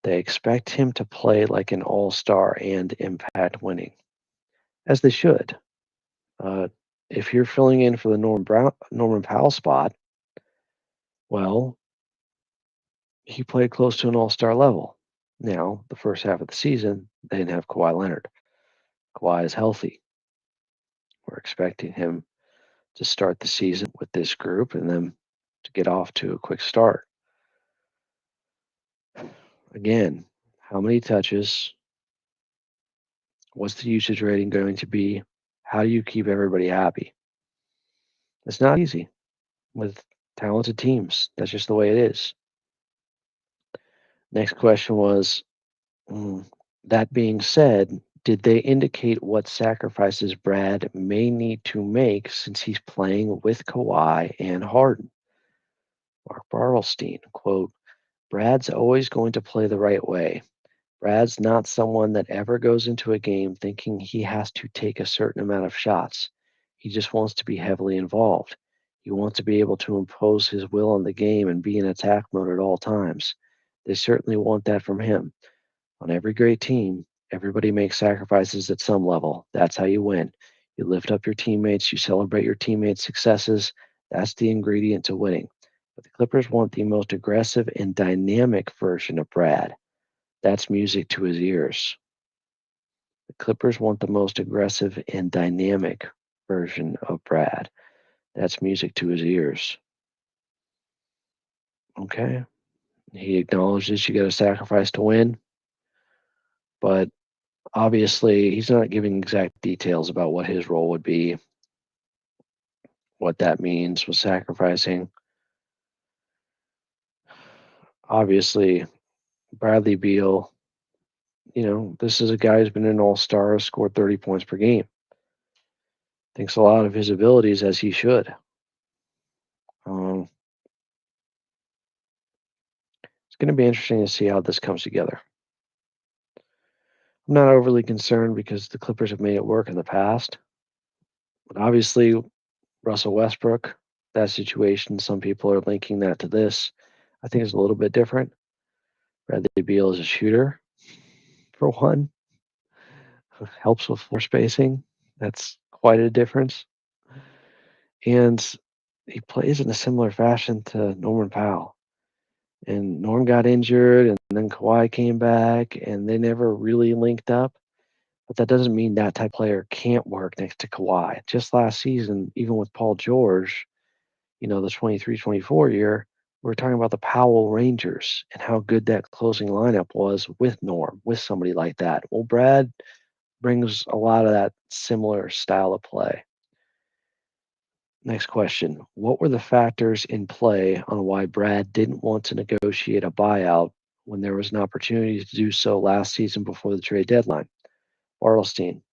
They expect him to play like an all-star and impact winning, as they should. Uh, if you're filling in for the Norman Powell spot, well, he played close to an all-star level. Now, the first half of the season, they didn't have Kawhi Leonard. Kawhi is healthy. We're expecting him to start the season with this group and then to get off to a quick start. Again, how many touches? What's the usage rating going to be? How do you keep everybody happy? It's not easy with talented teams. That's just the way it is. Next question was, that being said, did they indicate what sacrifices Brad may need to make since he's playing with Kawhi and Harden? Mark Bartelstein, quote, Brad's always going to play the right way. Brad's not someone that ever goes into a game thinking he has to take a certain amount of shots. He just wants to be heavily involved. He wants to be able to impose his will on the game and be in attack mode at all times. They certainly want that from him. On every great team, Everybody makes sacrifices at some level. That's how you win. You lift up your teammates, you celebrate your teammates' successes. That's the ingredient to winning. But the Clippers want the most aggressive and dynamic version of Brad. That's music to his ears. The Clippers want the most aggressive and dynamic version of Brad. That's music to his ears. Okay. He acknowledges you got to sacrifice to win, but obviously he's not giving exact details about what his role would be, what that means with sacrificing. Obviously, Bradley Beal, this is a guy who's been an all-star, scored 30 points per game. Thinks a lot of his abilities, as he should. It's going to be interesting to see how this comes together. I'm not overly concerned because the Clippers have made it work in the past. But obviously, Russell Westbrook, that situation, some people are linking that to this. I think it's a little bit different. Bradley Beal is a shooter, for one, helps with floor spacing. That's quite a difference. And he plays in a similar fashion to Norman Powell. And Norm got injured, and then Kawhi came back, and they never really linked up. But that doesn't mean that type of player can't work next to Kawhi. Just last season, even with Paul George, the 23-24 year, we were talking about the Powell Rangers and how good that closing lineup was with Norm, with somebody like that. Well, Brad brings a lot of that similar style of play. Next question. What were the factors in play on why Brad didn't want to negotiate a buyout when there was an opportunity to do so last season before the trade deadline? Bartelstein.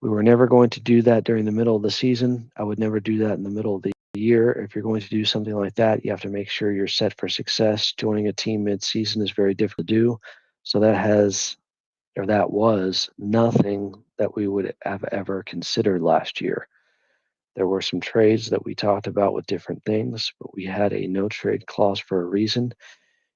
We were never going to do that during the middle of the season. I would never do that in the middle of the year. If you're going to do something like that, you have to make sure you're set for success. Joining a team mid-season is very difficult to do. So that was nothing that we would have ever considered last year. There were some trades that we talked about with different things, but we had a no trade clause for a reason.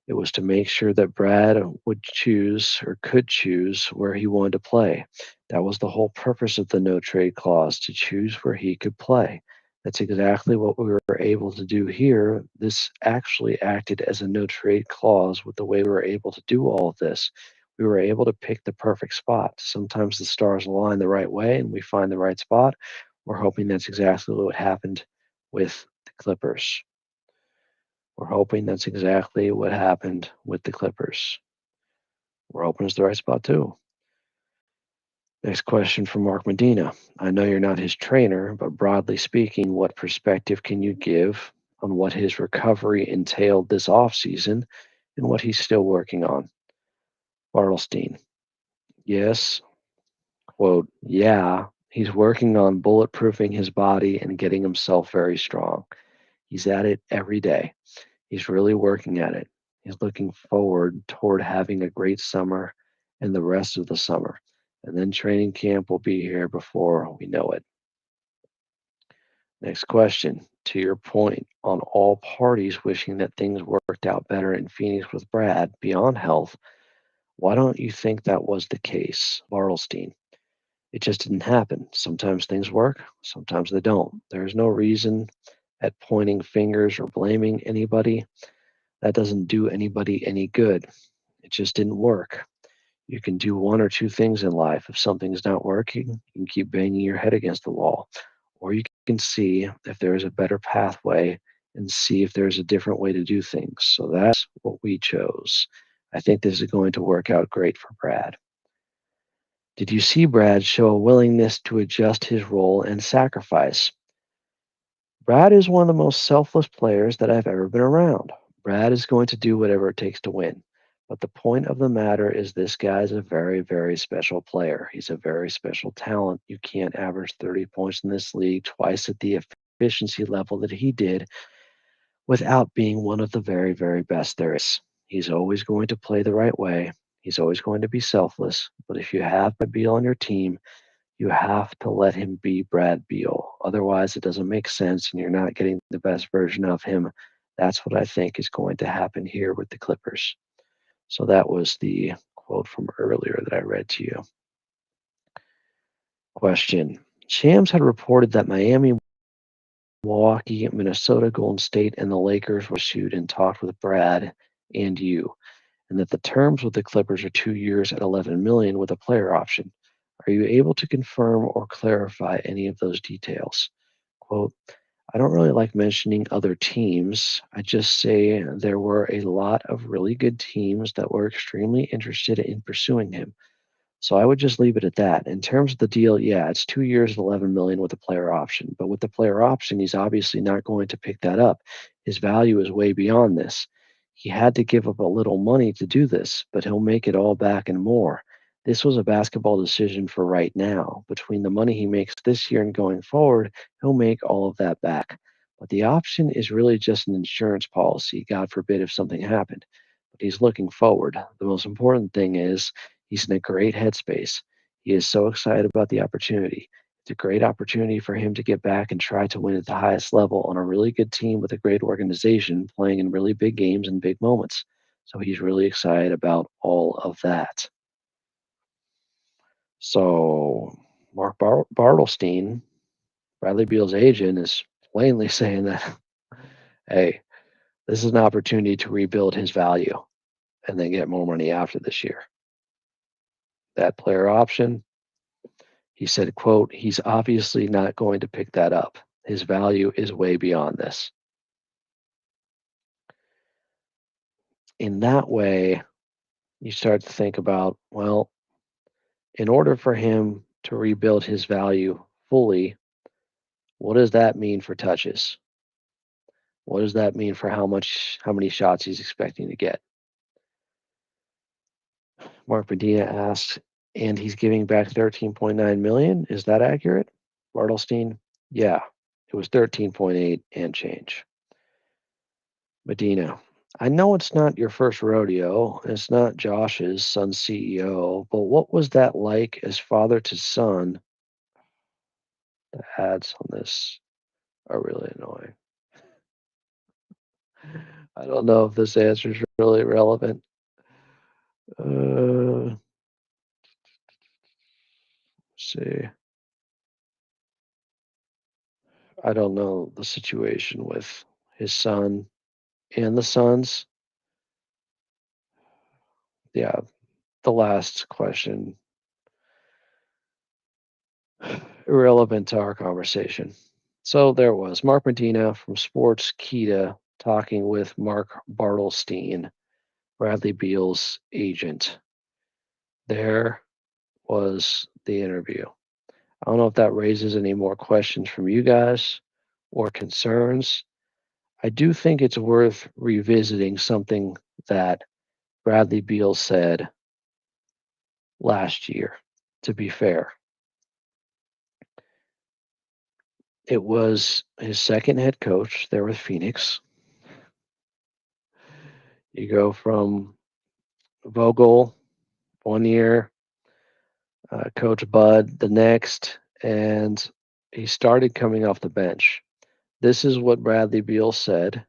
It was to make sure that Brad would choose or could choose where he wanted to play. That was the whole purpose of the no trade clause, to choose where he could play. That's exactly what we were able to do here. This actually acted as a no trade clause with the way we were able to do all of this. We were able to pick the perfect spot. Sometimes the stars align the right way and we find the right spot. We're hoping that's exactly what happened with the Clippers. We're hoping that's exactly what happened with the Clippers. We're hoping it's the right spot too. Next question from Mark Medina. I know you're not his trainer, but broadly speaking, what perspective can you give on what his recovery entailed this offseason and what he's still working on? Bartelstein. Yes, quote, yeah, he's working on bulletproofing his body and getting himself very strong. He's at it every day. He's really working at it. He's looking forward toward having a great summer and the rest of the summer. And then training camp will be here before we know it. Next question. To your point on all parties wishing that things worked out better in Phoenix with Brad beyond health, why don't you think that was the case, Bartelstein? It just didn't happen. Sometimes things work, sometimes they don't. There's no reason at pointing fingers or blaming anybody. That doesn't do anybody any good. It just didn't work. You can do one or two things in life. If something's not working, you can keep banging your head against the wall. Or you can see if there is a better pathway and see if there's a different way to do things. So that's what we chose. I think this is going to work out great for Brad. Did you see Brad show a willingness to adjust his role and sacrifice? Brad is one of the most selfless players that I've ever been around. Brad is going to do whatever it takes to win. But the point of the matter is this guy's a very, very special player. He's a very special talent. You can't average 30 points in this league twice at the efficiency level that he did without being one of the very, very best there is. He's always going to play the right way. He's always going to be selfless. But if you have Brad Beal on your team, you have to let him be Brad Beal. Otherwise, it doesn't make sense and you're not getting the best version of him. That's what I think is going to happen here with the Clippers. So that was the quote from earlier that I read to you. Question. Shams had reported that Miami, Milwaukee, Minnesota, Golden State, and the Lakers were sued and talked with Brad and you, and that the terms with the Clippers are 2 years at $11 million with a player option. Are you able to confirm or clarify any of those details? Quote, I don't really like mentioning other teams. I just say there were a lot of really good teams that were extremely interested in pursuing him. So I would just leave it at that. In terms of the deal, yeah, it's 2 years at 11 million with a player option. But with the player option, he's obviously not going to pick that up. His value is way beyond this. He had to give up a little money to do this, but he'll make it all back and more. This was a basketball decision for right now. Between the money he makes this year and going forward, he'll make all of that back. But the option is really just an insurance policy, God forbid if something happened. But he's looking forward. The most important thing is he's in a great headspace. He is so excited about the opportunity. It's a great opportunity for him to get back and try to win at the highest level on a really good team with a great organization playing in really big games and big moments. So he's really excited about all of that. So Mark Bartlestein, Bradley Beal's agent, is plainly saying that, hey, this is an opportunity to rebuild his value and then get more money after this year. That player option, he said, quote, he's obviously not going to pick that up. His value is way beyond this. In that way, you start to think about, well, in order for him to rebuild his value fully, what does that mean for touches? What does that mean for how many shots he's expecting to get? Mark Medina asks, and he's giving back 13.9 million. Is that accurate? Bartlestein, yeah, it was 13.8 and change. Medina, I know it's not your first rodeo. It's not Josh's son's CEO, but what was that like as father to son? The ads on this are really annoying. I don't know if this answer is really relevant. Let's see. I don't know the situation with his son and the sons. Yeah, the last question, irrelevant to our conversation. So there was Mark Medina from Sports Kita talking with Mark Bartlestein, Bradley Beal's agent. There was the interview. I don't know if that raises any more questions from you guys or concerns. I do think it's worth revisiting something that Bradley Beal said last year, to be fair. It was his second head coach there with Phoenix. You go from Vogel 1 year, Coach Bud the next, and he started coming off the bench. This is what Bradley Beal said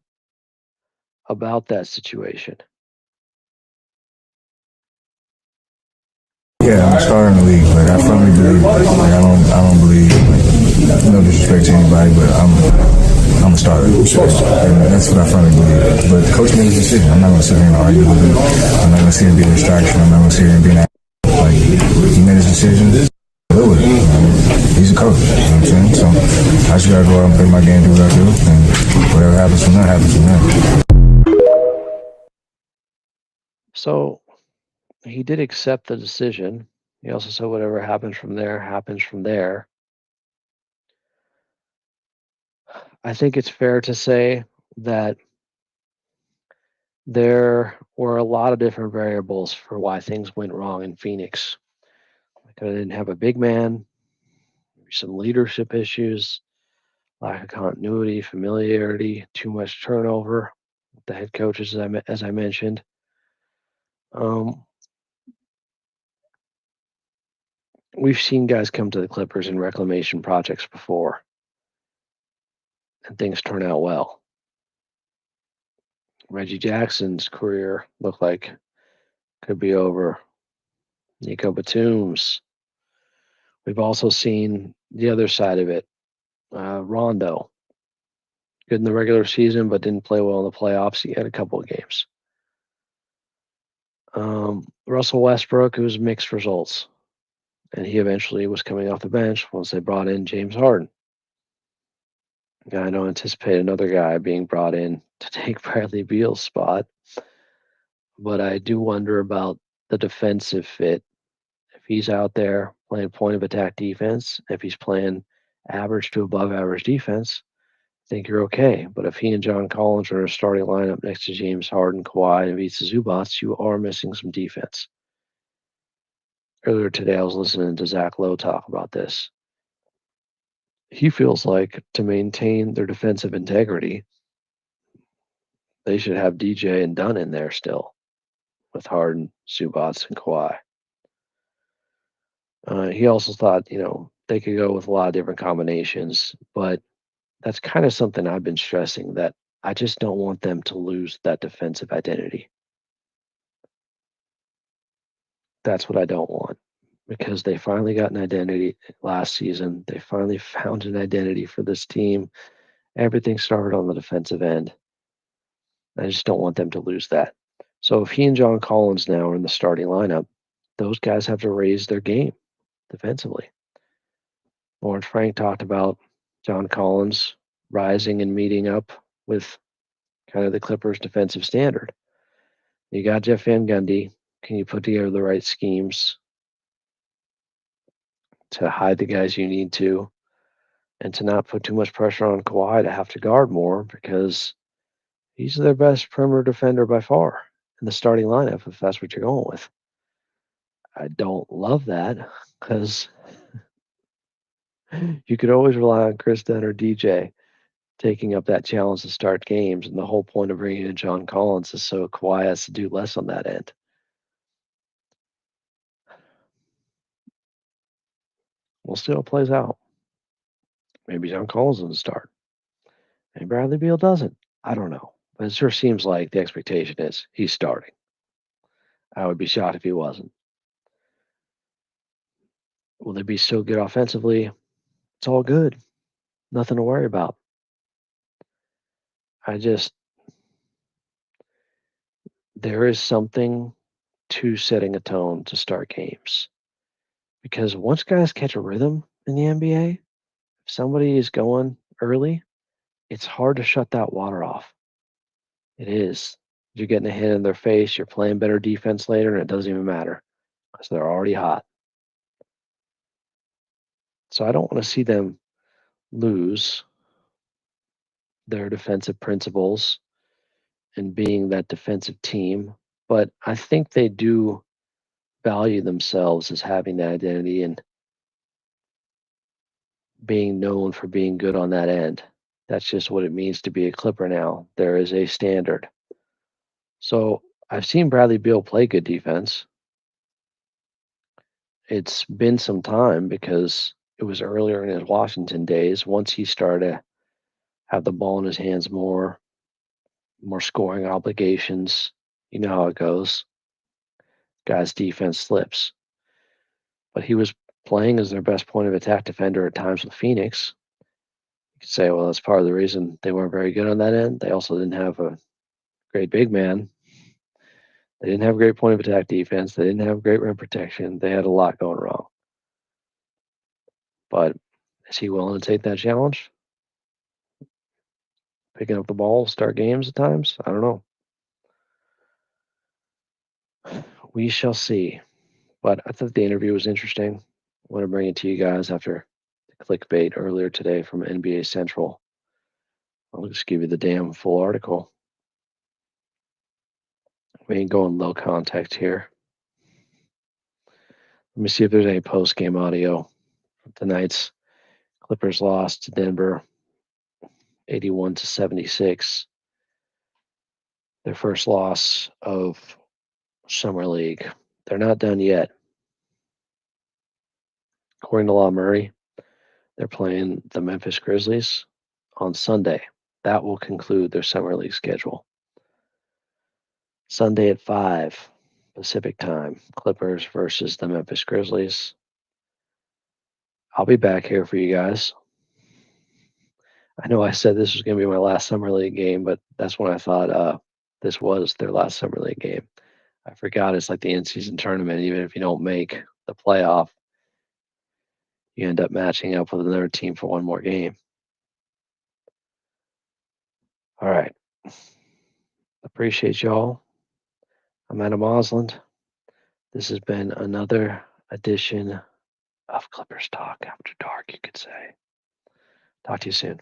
about that situation. Yeah, I'm starting the league. Like I firmly believe. Like I don't believe. Like, no disrespect to anybody, but I'm a starter. And that's what I firmly believe. But the coach made his decision. I'm not gonna sit here and argue with him. I'm not gonna sit here and be a distraction. I'm not gonna sit here and be an like he made his decision. Live with it. He's a coach. You know what I'm saying? So I just gotta go out and play my game, do what I do, and whatever happens from there happens from there. So he did accept the decision. He also said whatever happens from there happens from there. I think it's fair to say that there were a lot of different variables for why things went wrong in Phoenix. Like I didn't have a big man, maybe some leadership issues, lack of continuity, familiarity, too much turnover with the head coaches, as I mentioned. Um, we've seen guys come to the Clippers in reclamation projects before, and things turn out well. Reggie Jackson's career looked like could be over Nico Batum's. We've also seen the other side of it. Rondo, good in the regular season, but didn't play well in the playoffs. He had a couple of games. Russell Westbrook, it was mixed results. And he eventually was coming off the bench once they brought in James Harden. I don't anticipate another guy being brought in to take Bradley Beal's spot, but I do wonder about the defensive fit. If he's out there playing point of attack defense, if he's playing average to above average defense, I think you're okay. But if he and John Collins are in a starting lineup next to James Harden, Kawhi, and Ivica Zubac, you are missing some defense. Earlier today, I was listening to Zach Lowe talk about this. He feels like to maintain their defensive integrity, they should have DJ and Dunn in there still with Harden, Zubac, and Kawhi. He also thought, they could go with a lot of different combinations, but that's kind of something I've been stressing that I just don't want them to lose that defensive identity. That's what I don't want because they finally got an identity last season. They finally found an identity for this team. Everything started on the defensive end. I just don't want them to lose that. So if he and John Collins now are in the starting lineup, those guys have to raise their game defensively. Lawrence Frank talked about John Collins rising and meeting up with kind of the Clippers' defensive standard. You got Jeff Van Gundy. Can you put together the right schemes to hide the guys you need to and to not put too much pressure on Kawhi to have to guard more because he's their best perimeter defender by far in the starting lineup if that's what you're going with. I don't love that because you could always rely on Chris Dunn or DJ taking up that challenge to start games. And the whole point of bringing in John Collins is so Kawhi has to do less on that end. We'll see how it plays out. Maybe John Collins doesn't start. Maybe Bradley Beal doesn't. I don't know. But it sure seems like the expectation is he's starting. I would be shocked if he wasn't. Will they be so good offensively? It's all good. Nothing to worry about. There is something to setting a tone to start games. Because once guys catch a rhythm in the NBA, if somebody is going early, it's hard to shut that water off. It is. You're getting a hit in their face, you're playing better defense later, and it doesn't even matter because they're already hot. So I don't want to see them lose their defensive principles and being that defensive team. But I think they do value themselves as having that identity and being known for being good on that end. That's just what it means to be a Clipper now. There is a standard. So I've seen Bradley Beal play good defense. It's been some time because it was earlier in his Washington days. Once he started to have the ball in his hands more scoring obligations, you know how it goes. Guys' defense slips. But he was playing as their best point of attack defender at times with Phoenix. You could say, well, that's part of the reason they weren't very good on that end. They also didn't have a great big man. They didn't have great point of attack defense. They didn't have great rim protection. They had a lot going wrong. But is he willing to take that challenge? Picking up the ball, start games at times? I don't know. We shall see. But I thought the interview was interesting. I want to bring it to you guys after the clickbait earlier today from NBA Central. I'll just give you the damn full article. We ain't going low context here. Let me see if there's any post-game audio from tonight's Clippers loss to Denver, 81-76. Their first loss of Summer League. They're not done yet. According to Law Murray, they're playing the Memphis Grizzlies on Sunday. That will conclude their Summer League schedule. Sunday at 5 Pacific time. Clippers versus the Memphis Grizzlies. I'll be back here for you guys. I know I said this was going to be my last Summer League game, but that's when I thought this was their last Summer League game. I forgot it's like the in-season tournament. Even if you don't make the playoff, you end up matching up with another team for one more game. All right. Appreciate y'all. I'm Adam Osland. This has been another edition of Clippers Talk After Dark, you could say. Talk to you soon.